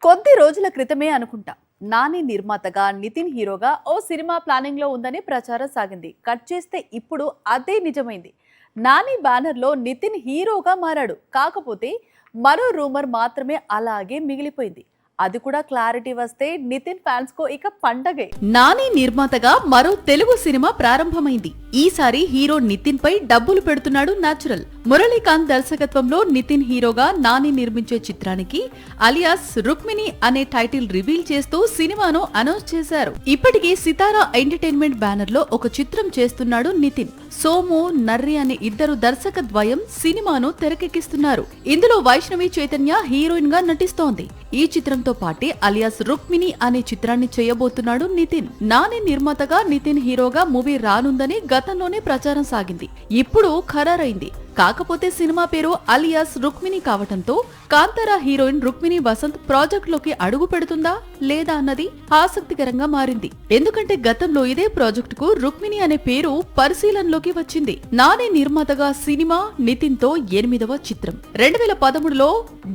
కొద్ది రోజుల క్రితమే అనుకుంటా నాని నిర్మాతగా నితిన్ హీరోగా ఓ సినిమా ప్లానింగ్ లో ఉందని ప్రచారం సాగింది. కట్ చేస్తే ఇప్పుడు అదే నిజమైంది. నాని బ్యానర్ లో నితిన్ హీరోగా మారాడు. కాకపోతే మరో రూమర్ మాత్రమే అలాగే మిగిలిపోయింది. అది కూడా క్లారిటీ వస్తే నితిన్ ఫ్యాన్స్ కో ఇక పండగే. నాని నిర్మాతగా మరో తెలుగు సినిమా ప్రారంభమైంది. ఈసారి హీరో నితిన్ పై డబ్బులు పెడుతున్నాడు న్యాచురల్. మురళీకాంత్ దర్శకత్వంలో నితిన్ హీరోగా నాని నిర్మించే చిత్రానికి అలియాస్ రుక్మిణి అనే టైటిల్ రివీల్ చేస్తూ సినిమాను అనౌన్స్ చేశారు. ఇప్పటికీ సితారా ఎంటర్టైన్మెంట్ బ్యానర్ లో ఒక చిత్రం చేస్తున్నాడు నితిన్. సోము, నర్రి అనే ఇద్దరు దర్శక ద్వయం సినిమాను తెరకెక్కిస్తున్నారు. ఇందులో వైష్ణవి చైతన్య హీరోయిన్ గా నటిస్తోంది. ఈ చిత్రంతో పాటే అలియాస్ రుక్మిణి అనే చిత్రాన్ని చేయబోతున్నాడు నితిన్. నాని నిర్మాతగా నితిన్ హీరోగా మూవీ రానుందని గతంలోనే ప్రచారం సాగింది. ఇప్పుడు ఖరారైంది. కాకపోతే సినిమా పేరు అలియాస్ రుక్మిణి కావటంతో కాంతారా హీరోయిన్ రుక్మిణి వసంత్ ప్రాజెక్ట్ లోకి అడుగు పెడుతుందా లేదా అన్నది ఆసక్తికరంగా మారింది. ఎందుకంటే గతంలో ఇదే ప్రాజెక్ట్ కు రుక్మిణి అనే పేరు పరిశీలనలోకి వచ్చింది. నాని నిర్మాతగా సినిమా నితిన్ తో 8వ చిత్రం. 2013లో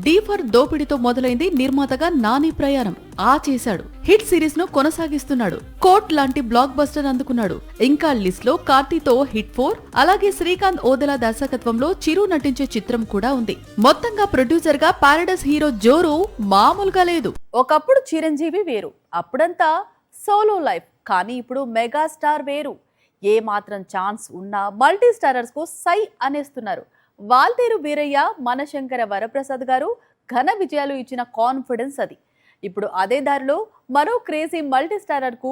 డి ఫర్ దోపిడితో మొదలైంది నిర్మాతగా నాని ప్రయాణం. చేశాడు. హిట్ సిరీస్ ను కొనసాగిస్తున్నాడు. కోట్ లాంటి బ్లాక్ బస్టర్ అందుకున్నాడు. ఇంకా లిస్ట్ లో కార్తీతో హిట్ 4, అలాగే శ్రీకాంత్ ఓదెలా దర్శకత్వంలో చిరు నటించే చిత్రం కూడా ఉంది. మొత్తంగా ప్రొడ్యూసర్ గా పారడైస్ హీరో జోరు మామూలుగా లేదు. ఒకప్పుడు చిరంజీవి వేరు, అప్పుడంతా సోలో లైఫ్. కానీ ఇప్పుడు మెగాస్టార్ వేరు. ఏ మాత్రం ఛాన్స్ ఉన్నా మల్టీ స్టారర్స్ కు సై అనేస్తున్నారు. వాల్తేరు వీరయ్య, మనశంకర వరప్రసాద్ గారు ఘన విజయాలు ఇచ్చిన కాన్ఫిడెన్స్ అది. ఇప్పుడు అదే దారిలో మరో క్రేజీ మల్టీ స్టారర్ కు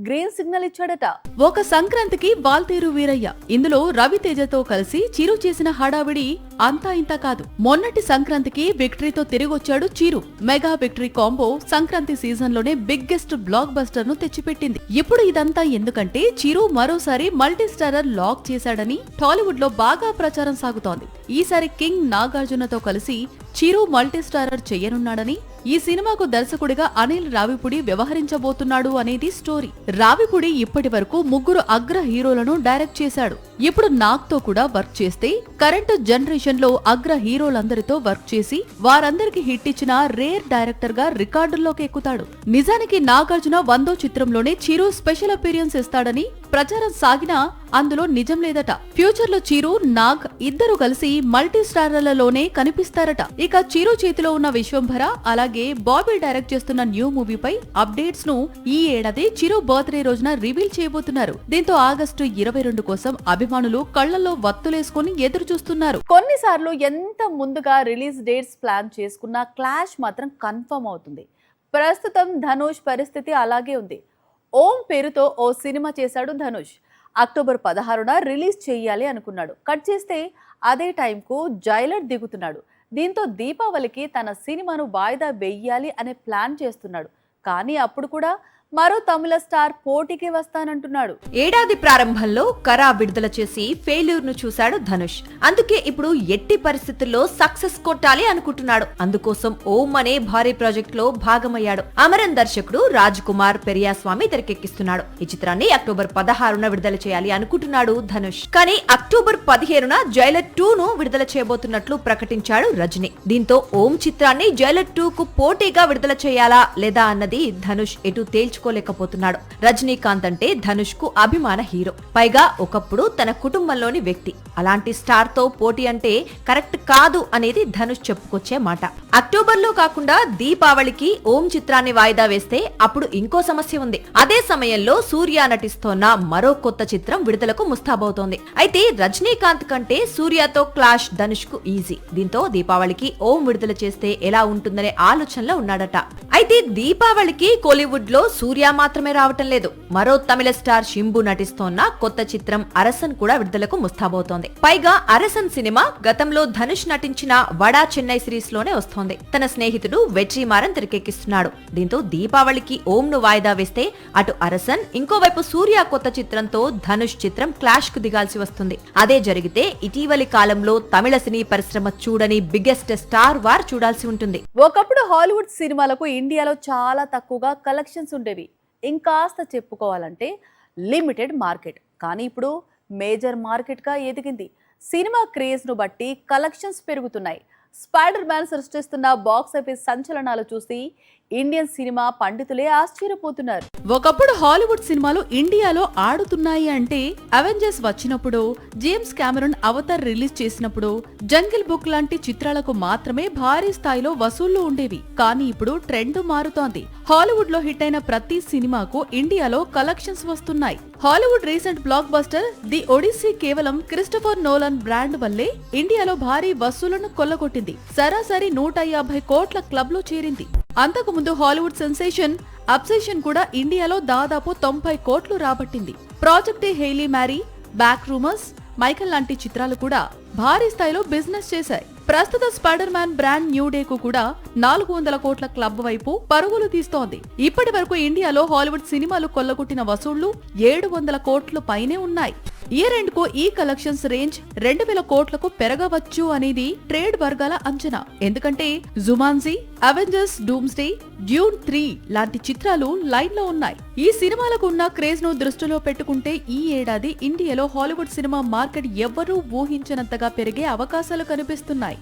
గ్రీన్ సిగ్నల్ ఇచ్చాడట. ఒక సంక్రాంతికి వాల్తేరు వీరయ్య. ఇందులో రవితేజతో కలిసి చిరు చేసిన హడావిడి అంతా ఇంత కాదు. మొన్నటి సంక్రాంతికి విక్టరీతో తిరిగొచ్చాడు Chiru. Mega victory combo Sankranti season లోనే బిగ్గెస్ట్ బ్లాక్ బస్టర్ ను తెచ్చిపెట్టింది. ఇప్పుడు ఇదంతా ఎందుకంటే చిరు మరోసారి మల్టీ స్టారర్ లాక్ చేశాడని టాలీవుడ్ లో బాగా ప్రచారం సాగుతోంది. ఈసారి కింగ్ నాగార్జునతో కలిసి చిరు మల్టీ స్టారర్ చేయనున్నాడని, ఈ సినిమాకు దర్శకుడిగా అనిల్ రావిపూడి వ్యవహరించబోతున్నాడు అనేది స్టోరీ. రావిపూడి ఇప్పటి వరకు 3 అగ్ర హీరోలను డైరెక్ట్ చేశాడు. ఇప్పుడు నాగ్ తో కూడా వర్క్ చేస్తే కరెంట్ జనరేషన్ లో అగ్ర హీరోలందరితో వర్క్ చేసి వారందరికి హిట్ ఇచ్చిన రేర్ డైరెక్టర్ గా రికార్డుల్లోకి ఎక్కుతాడు. నిజానికి నాగార్జున 100వ చిత్రంలోనే చిరు స్పెషల్ అపీరియన్స్ ఇస్తాడని ప్రచారం సాగినా అందులో నిజం లేదట. ఫ్యూచర్ లో చిరు, నాగ్ ఇద్దరు కలిసి మల్టీ స్టారర్లలోనే కనిపిస్తారట. ఇక చిరు చేతిలో ఉన్న విశ్వంభర, అలాగే బాబీ డైరెక్ట్ చేస్తున్న న్యూ మూవీపై అప్డేట్స్ ను ఈ ఏడాది చిరు బర్త్డే రోజున రివీల్ చేయబోతున్నారు. దీంతో ఆగస్టు 22 కోసం అభిమానులు కళ్లలో వత్తులేసుకుని ఎదురు చూస్తున్నారు. కొన్నిసార్లు ఎంత ముందుగా రిలీజ్ డేట్స్ ప్లాన్ చేసుకున్నా క్లాష్ మాత్రం కన్ఫర్మ్ అవుతుంది. ప్రస్తుతం ధనుష్ పరిస్థితి అలాగే ఉంది. ఓం పేరుతో ఓ సినిమా చేశాడు ధనుష్. అక్టోబర్ 16న రిలీజ్ చేయాలి అనుకున్నాడు. కట్ చేస్తే అదే టైంకు జైలర్ దిగుతున్నాడు. దీంతో దీపావళికి తన సినిమాను వాయిదా వేయాలి అనే ప్లాన్ చేస్తున్నాడు. కానీ అప్పుడు కూడా మరో తమిళ స్టార్ పోటీకి వస్తానంటున్నాడు. ఏడాది ప్రారంభంలో కరా విడుదల చేసి ఫెయిల్యూర్ ను చూశాడు ధనుష్. అందుకే ఇప్పుడు ఎట్టి పరిస్థితుల్లో సక్సెస్ కొట్టాలి అనుకుంటున్నాడు. అందుకోసం ఓం అనే భారీ ప్రాజెక్ట్ లో భాగమయ్యాడు. అమరన్ దర్శకుడు రాజ్ కుమార్ పెరియాస్వామి తెరకెక్కిస్తున్నాడు. ఈ చిత్రాన్ని అక్టోబర్ 16న విడుదల చేయాలి అనుకుంటున్నాడు ధనుష్. కానీ అక్టోబర్ 15న జైలర్ 2 ను విడుదల చేయబోతున్నట్లు ప్రకటించాడు రజనీ. దీంతో ఓం చిత్రాన్ని జైలర్ 2 కు పోటీగా విడుదల చేయాలా లేదా అన్నది ధనుష్ ఎటు తేల్చుకోలేకపోతున్నాడు. రజనీకాంత్ అంటే ధనుష్ కు అభిమాన హీరో. పైగా ఒకప్పుడు తన కుటుంబంలోని వ్యక్తి. అలాంటి స్టార్ తో పోటీ అంటే కరెక్ట్ కాదు అనేది ధనుష్ చెప్పుకొచ్చే మాట. అక్టోబర్ లో కాకుండా దీపావళికి ఓం చిత్రాన్ని వాయిదా వేస్తే అప్పుడు ఇంకో సమస్య ఉంది. అదే సమయంలో సూర్య నటిస్తోన్న మరో కొత్త చిత్రం విడుదలకు ముస్తాబవుతోంది. అయితే రజనీకాంత్ కంటే సూర్యతో క్లాష్ ధనుష్ కు ఈజీ. దీంతో దీపావళికి ఓం విడుదల చేస్తే ఎలా ఉంటుందనే ఆలోచనలో ఉన్నాడట. అయితే దీపావళికి కోలీవుడ్ లో సూర్య మాత్రమే రావటం లేదు. మరో తమిళ స్టార్ శింబు నటిస్తోన్న కొత్త చిత్రం అరసన్ కూడా విడుదలకు ముస్తాబవుతోంది. పైగా అరసన్ సినిమా గతంలో ధనుష్ నటించిన వడా చెన్నై సిరీస్ లోనే వస్తోంది. తన స్నేహితుడు వెట్రిమారన్ తెరకెక్కిస్తున్నాడు. దీంతో దీపావళికి ఓం ను వాయిదా వేస్తే అటు అరసన్, ఇంకోవైపు సూర్య కొత్త చిత్రంతో ధనుష్ చిత్రం క్లాష్ కు దిగాల్సి వస్తుంది. అదే జరిగితే ఇటీవలి కాలంలో తమిళ సినీ పరిశ్రమ చూడని బిగ్గెస్ట్ స్టార్ వార్ చూడాల్సి ఉంటుంది. ఒకప్పుడు హాలీవుడ్ సినిమాలకు ఇండియాలో చాలా తక్కువగా కలెక్షన్స్ ఉండేవి. ఇంకాస్త చెప్పుకోవాలంటే లిమిటెడ్ మార్కెట్. కానీ ఇప్పుడు మేజర్ మార్కెట్ గా ఎదిగింది. సినిమా క్రేజ్ ను బట్టి కలెక్షన్స్ పెరుగుతున్నాయి. స్పైడర్ మ్యాన్ సృష్టిస్తున్న బాక్స్ ఆఫీస్ సంచలనాలు చూసి ఇండియన్ సినిమా పండితులే ఆశ్చర్యపోతున్నారు. ఒకప్పుడు హాలీవుడ్ సినిమాలు ఇండియాలో ఆడుతున్నాయి అంటే అవెంజర్స్ వచ్చినప్పుడు, జేమ్స్ కెమెరూన్ అవతార్ రిలీజ్ చేసినప్పుడు, జంగిల్ బుక్ లాంటి చిత్రాలకు మాత్రమే భారీ స్థాయిలో వసూళ్లు ఉండేవి. కానీ ఇప్పుడు ట్రెండ్ మారుతోంది. హాలీవుడ్ లో హిట్ అయిన ప్రతి సినిమాకు ఇండియాలో కలెక్షన్స్ వస్తున్నాయి. Hollywood recent blockbuster the Odyssey కేవలం క్రిస్టోఫర్ నోలన్ బ్రాండ్ వల్లే ఇండియాలో భారీ వసూళ్లను కొల్లగొట్టింది. సరాసరి 150 కోట్ల క్లబ్ లో చేరింది. అంతకుముందు హాలీవుడ్ సెన్సేషన్ అబ్సెషన్ కూడా ఇండియాలో దాదాపు 90 కోట్లు రాబట్టింది. Project Hail Mary, back rumours, Michael లాంటి చిత్రాలు కూడా భారీ స్థాయిలో బిజినెస్ చేశాయి. ప్రస్తుత Spider Man brand new day కు కూడా 400 కోట్ల క్లబ్ వైపు పరుగులు తీస్తోంది. ఇప్పటి వరకు ఇండియాలో హాలీవుడ్ సినిమాలు కొల్లగొట్టిన వసూళ్లు 700 కోట్ల పైనే ఉన్నాయి. ఇయర్ ఎండ్ కు ఈ కలెక్షన్స్ రేంజ్ 2000 కోట్లకు పెరగవచ్చు అనేది ట్రేడ్ వర్గాల అంచనా. ఎందుకంటే జుమాన్జీ, అవెంజర్స్ డూమ్స్డే, డ్యూన్ 3 లాంటి చిత్రాలు లైన్ లో ఉన్నాయి. ఈ సినిమాలకు ఉన్న క్రేజ్ ను దృష్టిలో పెట్టుకుంటే ఈ ఏడాది ఇండియాలో హాలీవుడ్ సినిమా మార్కెట్ ఎవ్వరూ ఊహించనంతగా పెరిగే అవకాశాలు కనిపిస్తున్నాయి.